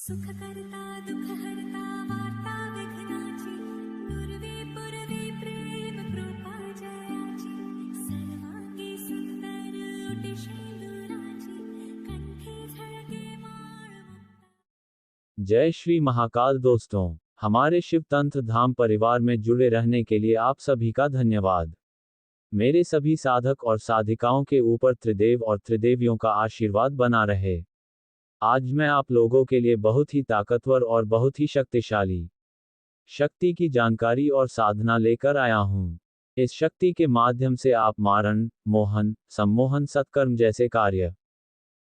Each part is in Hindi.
सुख करता दुख हरता वार्ता विघ्नाची दुर्वे पुरवे प्रेम कृपा जयाची सर्वांगी सुंदर ओटी शेंदुराची कंठी झळके माळ मुक्ता। जय श्री महाकाल दोस्तों, हमारे शिव तंत्र धाम परिवार में जुड़े रहने के लिए आप सभी का धन्यवाद। मेरे सभी साधक और साधिकाओं के ऊपर त्रिदेव और त्रिदेवियों का आशीर्वाद बना रहे। आज मैं आप लोगों के लिए बहुत ही ताकतवर और बहुत ही शक्तिशाली शक्ति की जानकारी और साधना लेकर आया हूं। इस शक्ति के माध्यम से आप मारण, मोहन, सम्मोहन, सत्कर्म जैसे कार्य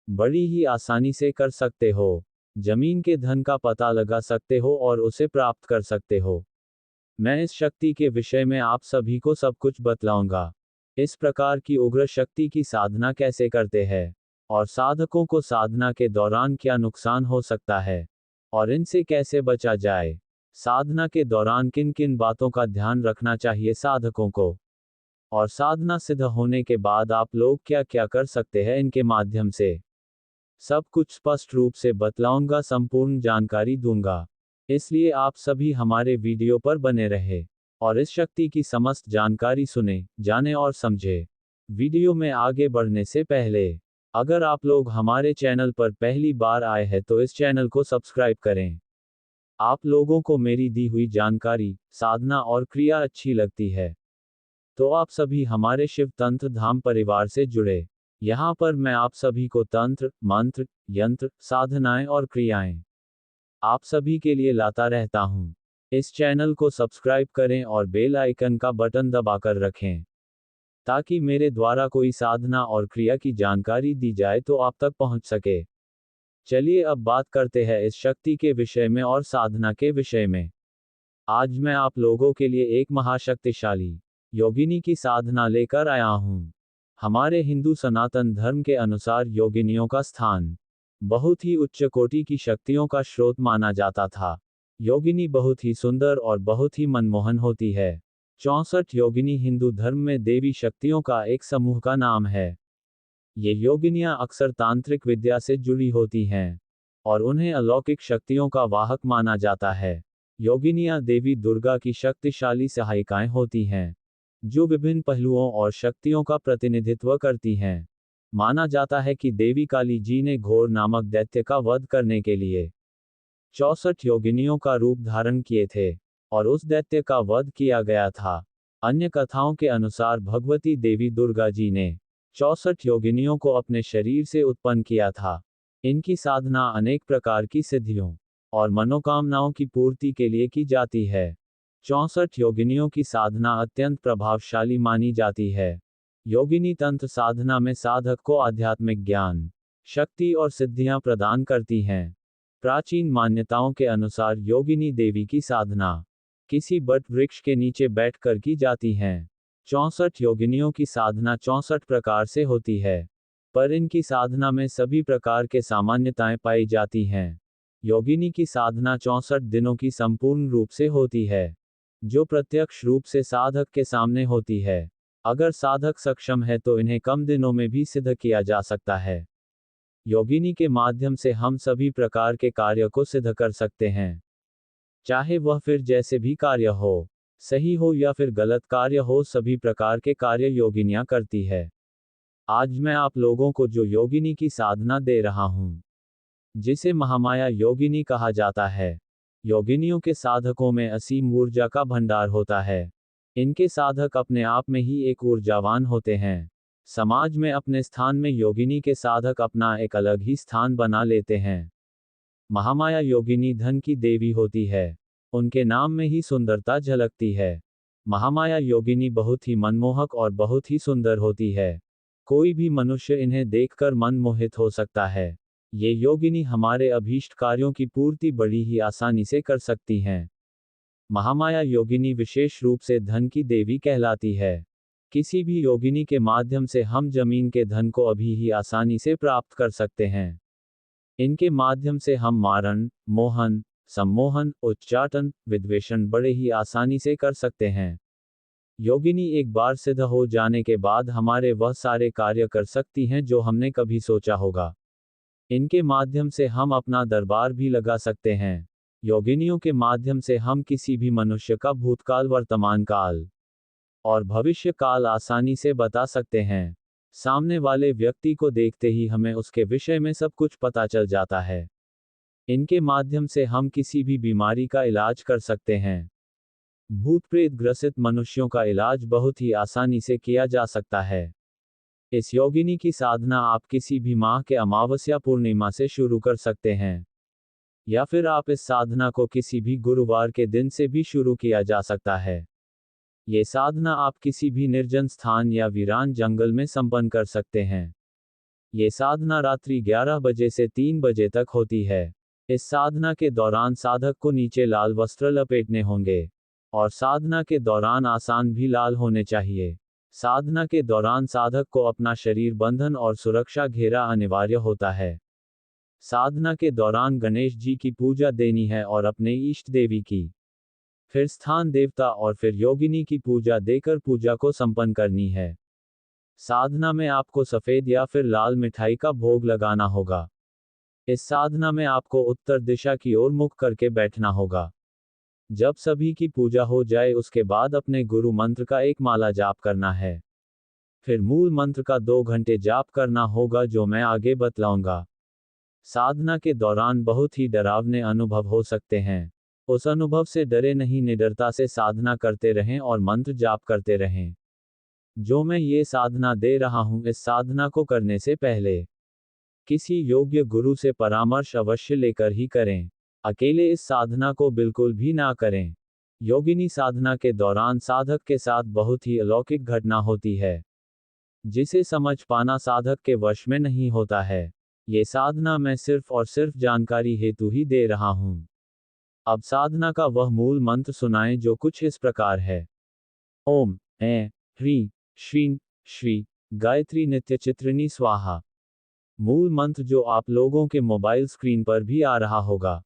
बड़ी ही आसानी से कर सकते हो। जमीन के धन का पता लगा सकते हो और उसे प्राप्त कर सकते हो। मैं इस शक्ति के विषय में आप सभी को सब कुछ बतलाऊंगा। इस प्रकार की उग्र शक्ति की साधना कैसे करते हैं और साधकों को साधना के दौरान क्या नुकसान हो सकता है और इनसे कैसे बचा जाए। साधना के दौरान किन किन बातों का ध्यान रखना चाहिए साधकों को, और साधना सिद्ध होने के बाद आप लोग क्या क्या कर सकते हैं इनके माध्यम से, सब कुछ स्पष्ट रूप से बतलाऊंगा, संपूर्ण जानकारी दूंगा। इसलिए आप सभी हमारे वीडियो पर बने रहे और इस शक्ति की समस्त जानकारी सुने, जाने और समझे। वीडियो में आगे बढ़ने से पहले अगर आप लोग हमारे चैनल पर पहली बार आए हैं तो इस चैनल को सब्सक्राइब करें। आप लोगों को मेरी दी हुई जानकारी, साधना और क्रिया अच्छी लगती है तो आप सभी हमारे शिव तंत्र धाम परिवार से जुड़े। यहाँ पर मैं आप सभी को तंत्र, मंत्र, यंत्र, साधनाएं और क्रियाएं आप सभी के लिए लाता रहता हूँ। इस चैनल को सब्सक्राइब करें और बेल आइकन का बटन दबाकर रखें ताकि मेरे द्वारा कोई साधना और क्रिया की जानकारी दी जाए तो आप तक पहुंच सके। चलिए अब बात करते हैं इस शक्ति के विषय में और साधना के विषय में। आज मैं आप लोगों के लिए एक महाशक्तिशाली योगिनी की साधना लेकर आया हूं। हमारे हिंदू सनातन धर्म के अनुसार योगिनियों का स्थान बहुत ही उच्च कोटि की शक्तियों का स्रोत माना जाता था। योगिनी बहुत ही सुंदर और बहुत ही मनमोहन होती है। 64 योगिनी हिंदू धर्म में देवी शक्तियों का एक समूह का नाम है। ये योगिनियां अक्सर तांत्रिक विद्या से जुड़ी होती हैं और उन्हें अलौकिक शक्तियों का वाहक माना जाता है। योगिनियां देवी दुर्गा की शक्तिशाली सहायिकाएं होती हैं जो विभिन्न पहलुओं और शक्तियों का प्रतिनिधित्व करती हैं। माना जाता है कि देवी काली जी ने घोर नामक दैत्य का वध करने के लिए 64 योगिनियों का रूप धारण किए थे और उस दैत्य का वध किया गया था। अन्य कथाओं के अनुसार भगवती देवी दुर्गा जी ने 64 योगिनियों को अपने शरीर से उत्पन्न किया था। इनकी साधना अनेक प्रकार की सिद्धियों और मनोकामनाओं की पूर्ति के लिए की जाती है। 64 योगिनियों की साधना अत्यंत प्रभावशाली मानी जाती है। योगिनी तंत्र साधना में साधक को आध्यात्मिक ज्ञान, शक्ति और सिद्धियां प्रदान करती हैं। प्राचीन मान्यताओं के अनुसार योगिनी देवी की साधना किसी बट वृक्ष के नीचे बैठकर की जाती हैं। 64 योगिनियों की साधना 64 प्रकार से होती है, पर इनकी साधना में सभी प्रकार के सामान्यताएं पाई जाती हैं। योगिनी की साधना 64 दिनों की संपूर्ण रूप से होती है, जो प्रत्यक्ष रूप से साधक के सामने होती है। अगर साधक सक्षम है तो इन्हें कम दिनों में भी सिद्ध किया जा सकता है। योगिनी के माध्यम से हम सभी प्रकार के कार्य को सिद्ध कर सकते हैं, चाहे वह फिर जैसे भी कार्य हो, सही हो या फिर गलत कार्य हो, सभी प्रकार के कार्य योगिनियां करती है। आज मैं आप लोगों को जो योगिनी की साधना दे रहा हूं, जिसे महामाया योगिनी कहा जाता है। योगिनियों के साधकों में असीम ऊर्जा का भंडार होता है। इनके साधक अपने आप में ही एक ऊर्जावान होते हैं। समाज में अपने स्थान में योगिनी के साधक अपना एक अलग ही स्थान बना लेते हैं। महामाया योगिनी धन की देवी होती है। उनके नाम में ही सुंदरता झलकती है। महामाया योगिनी बहुत ही मनमोहक और बहुत ही सुंदर होती है। कोई भी मनुष्य इन्हें देखकर मन मोहित हो सकता है। ये योगिनी हमारे अभीष्ट कार्यों की पूर्ति बड़ी ही आसानी से कर सकती हैं। महामाया योगिनी विशेष रूप से धन की देवी कहलाती है। किसी भी योगिनी के माध्यम से हम जमीन के धन को अभी ही आसानी से प्राप्त कर सकते हैं। इनके माध्यम से हम मारण, मोहन, सम्मोहन, उच्चाटन, विद्वेषण बड़े ही आसानी से कर सकते हैं। योगिनी एक बार सिद्ध हो जाने के बाद हमारे वह सारे कार्य कर सकती हैं जो हमने कभी सोचा होगा। इनके माध्यम से हम अपना दरबार भी लगा सकते हैं। योगिनियों के माध्यम से हम किसी भी मनुष्य का भूतकाल, वर्तमान काल और भविष्य काल आसानी से बता सकते हैं। सामने वाले व्यक्ति को देखते ही हमें उसके विषय में सब कुछ पता चल जाता है। इनके माध्यम से हम किसी भी बीमारी का इलाज कर सकते हैं। भूत प्रेत ग्रसित मनुष्यों का इलाज बहुत ही आसानी से किया जा सकता है। इस योगिनी की साधना आप किसी भी माह के अमावस्या पूर्णिमा से शुरू कर सकते हैं, या फिर आप इस साधना को किसी भी गुरुवार के दिन से भी शुरू किया जा सकता है। ये साधना आप किसी भी निर्जन स्थान या वीरान जंगल में संपन्न कर सकते हैं। ये साधना रात्रि 11 बजे से 3 बजे तक होती है। इस साधना के दौरान साधक को नीचे लाल वस्त्र लपेटने होंगे, और साधना के दौरान आसन भी लाल होने चाहिए। साधना के दौरान साधक को अपना शरीर बंधन और सुरक्षा घेरा अनिवार्य होता है। साधना के दौरान गणेश जी की पूजा देनी है और अपने इष्ट देवी की, फिर स्थान देवता और फिर योगिनी की पूजा देकर पूजा को संपन्न करनी है। साधना में आपको सफेद या फिर लाल मिठाई का भोग लगाना होगा। इस साधना में आपको उत्तर दिशा की ओर मुख करके बैठना होगा। जब सभी की पूजा हो जाए उसके बाद अपने गुरु मंत्र का एक माला जाप करना है। फिर मूल मंत्र का 2 घंटे जाप करना होगा, जो मैं आगे बतलाऊंगा। साधना के दौरान बहुत ही डरावने अनुभव हो सकते हैं। उस अनुभव से डरे नहीं, निडरता से साधना करते रहें और मंत्र जाप करते रहें। जो मैं ये साधना दे रहा हूं, इस साधना को करने से पहले किसी योग्य गुरु से परामर्श अवश्य लेकर ही करें। अकेले इस साधना को बिल्कुल भी ना करें। योगिनी साधना के दौरान साधक के साथ बहुत ही अलौकिक घटना होती है, जिसे समझ पाना साधक के वश में नहीं होता है। ये साधना मैं सिर्फ और सिर्फ जानकारी हेतु ही दे रहा हूं। अब साधना का वह मूल मंत्र सुनाएं, जो कुछ इस प्रकार है। ओम ऐं ह्रीं श्रीं श्री गायत्री नित्यचित्रिणी स्वाहा। मूल मंत्र जो आप लोगों के मोबाइल स्क्रीन पर भी आ रहा होगा।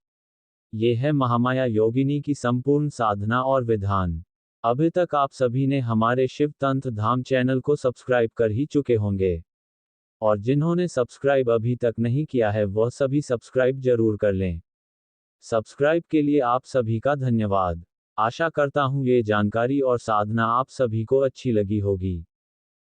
ये है महामाया योगिनी की संपूर्ण साधना और विधान। अभी तक आप सभी ने हमारे शिव तंत्र धाम चैनल को सब्सक्राइब कर ही चुके होंगे, और जिन्होंने सब्सक्राइब अभी तक नहीं किया है वह सभी सब्सक्राइब जरूर कर लें। सब्सक्राइब के लिए आप सभी का धन्यवाद। आशा करता हूँ ये जानकारी और साधना आप सभी को अच्छी लगी होगी।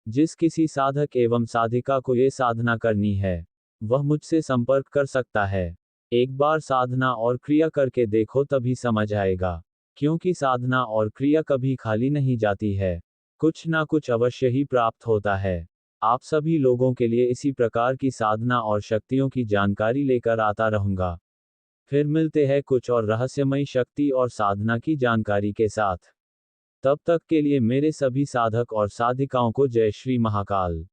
जिस किसी साधक एवं साधिका को ये साधना करनी है, वह मुझसे संपर्क कर सकता है। एक बार साधना और क्रिया करके देखो, तभी समझ आएगा। क्योंकि साधना और क्रिया कभी खाली नहीं जाती है, कुछ ना कुछ अवश्य ही प्राप्त होता है। आप सभी लोगों के लिए इसी प्रकार की साधना और शक्तियों की जानकारी लेकर आता रहूंगा। फिर मिलते हैं कुछ और रहस्यमयी शक्ति और साधना की जानकारी के साथ। तब तक के लिए मेरे सभी साधक और साधिकाओं को जय श्री महाकाल।